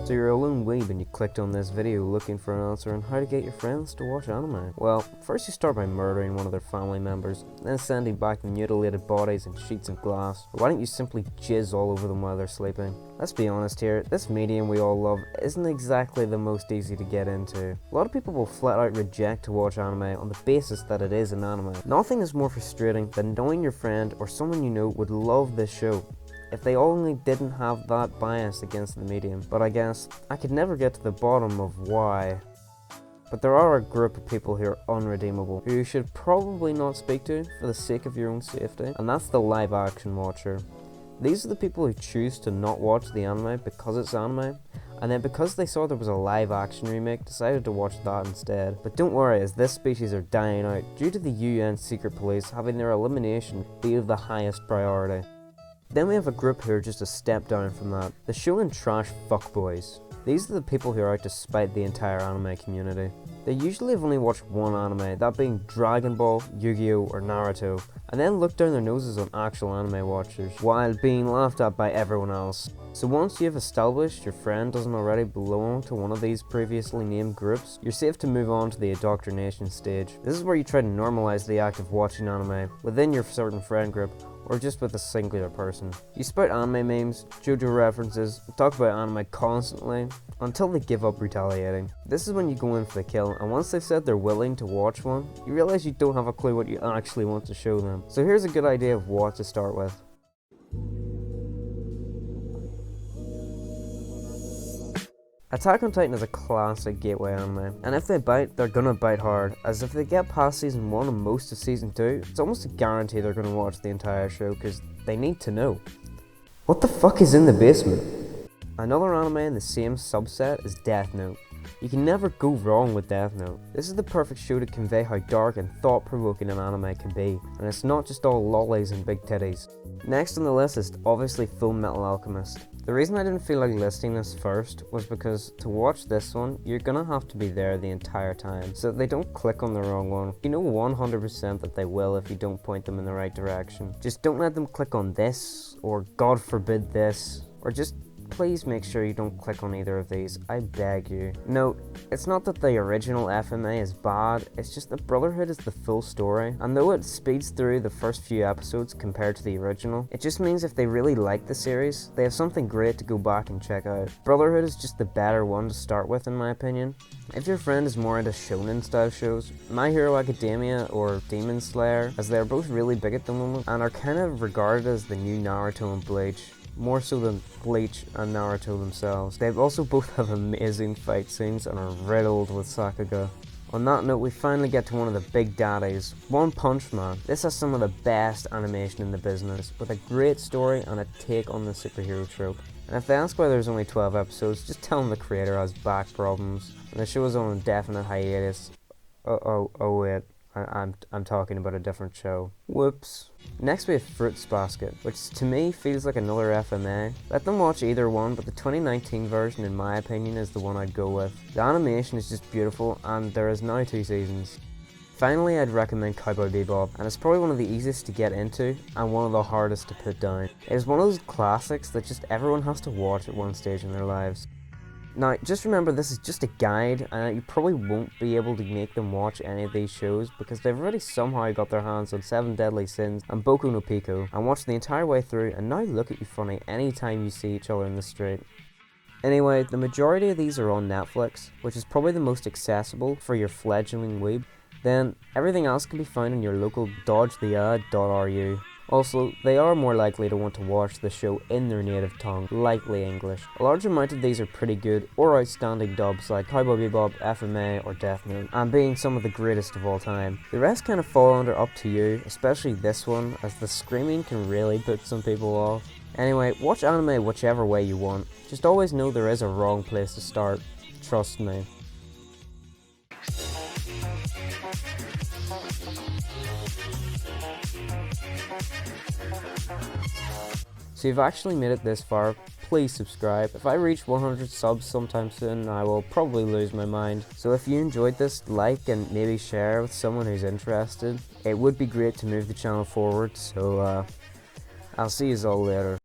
So you're a lone weeb and you clicked on this video looking for an answer on how to get your friends to watch anime. Well, first you start by murdering one of their family members, then sending back mutilated bodies in sheets of glass. Or why don't you simply jizz all over them while they're sleeping? Let's be honest here, this medium we all love isn't exactly the most easy to get into. A lot of people will flat out reject to watch anime on the basis that it is an anime. Nothing is more frustrating than knowing your friend or someone you know would love this show if they only didn't have that bias against the medium. But I guess I could never get to the bottom of why. But there are a group of people who are unredeemable, who you should probably not speak to for the sake of your own safety, and that's the live action watcher. These are the people who choose to not watch the anime because it's anime, and then because they saw there was a live action remake, decided to watch that instead. But don't worry, as this species are dying out due to the UN secret police having their elimination be of the highest priority. Then we have a group who are just a step down from that, the shonen trash fuckboys. These are the people who are out to spite the entire anime community. They usually have only watched one anime, that being Dragon Ball, Yu-Gi-Oh or Naruto, and then look down their noses on actual anime watchers, while being laughed at by everyone else. So once you've established your friend doesn't already belong to one of these previously named groups, you're safe to move on to the indoctrination stage. This is where you try to normalize the act of watching anime within your certain friend group, or just with a singular person. You spout anime memes, JoJo references, talk about anime constantly, until they give up retaliating. This is when you go in for the kill, and once they've said they're willing to watch one, you realize you don't have a clue what you actually want to show them. So here's a good idea of what to start with. Attack on Titan is a classic gateway anime, and if they bite, they're gonna bite hard, as if they get past season 1 and most of season 2, it's almost a guarantee they're gonna watch the entire show, because they need to know. What the fuck is in the basement? Another anime in the same subset is Death Note. You can never go wrong with Death Note. This is the perfect show to convey how dark and thought-provoking an anime can be, and it's not just all lollies and big titties. Next on the list is obviously Full Metal Alchemist. The reason I didn't feel like listing this first was because to watch this one, you're gonna have to be there the entire time, so that they don't click on the wrong one. You know 100% that they will if you don't point them in the right direction. Just don't let them click on this, or God forbid this, or just please make sure you don't click on either of these, I beg you. Note, it's not that the original FMA is bad, it's just that Brotherhood is the full story, and though it speeds through the first few episodes compared to the original, it just means if they really like the series, they have something great to go back and check out. Brotherhood is just the better one to start with in my opinion. If your friend is more into shonen style shows, My Hero Academia or Demon Slayer, as they are both really big at the moment, and are kind of regarded as the new Naruto and Bleach, more so than Bleach and Naruto themselves. They also both have amazing fight scenes and are riddled with Sakuga. On that note, we finally get to one of the big daddies, One Punch Man. This has some of the best animation in the business, with a great story and a take on the superhero trope. And if they ask why there's only 12 episodes, just tell them the creator has back problems, and the show is on a definite hiatus. Oh wait. I'm talking about a different show. Whoops. Next we have Fruits Basket, which to me feels like another FMA. Let them watch either one, but the 2019 version in my opinion is the one I'd go with. The animation is just beautiful, and there is now 2 seasons. Finally, I'd recommend Cowboy Bebop, and it's probably one of the easiest to get into, and one of the hardest to put down. It is one of those classics that just everyone has to watch at one stage in their lives. Now, just remember this is just a guide, and you probably won't be able to make them watch any of these shows because they've already somehow got their hands on 7 Deadly Sins and Boku no Pico and watched the entire way through and now look at you funny anytime you see each other in the street. Anyway, the majority of these are on Netflix, which is probably the most accessible for your fledgling weeb. Then, everything else can be found in your local dodgethead.ru. Also, they are more likely to want to watch the show in their native tongue, likely English. A large amount of these are pretty good or outstanding dubs like Cowboy Bebop, FMA or Death Note, and being some of the greatest of all time. The rest kind of fall under up to you, especially this one, as the screaming can really put some people off. Anyway, watch anime whichever way you want. Just always know there is a wrong place to start. Trust me. So you've actually made it this far, please subscribe. If I reach 100 subs sometime soon, I will probably lose my mind. So if you enjoyed this, like and maybe share with someone who's interested. It would be great to move the channel forward, so I'll see you all later.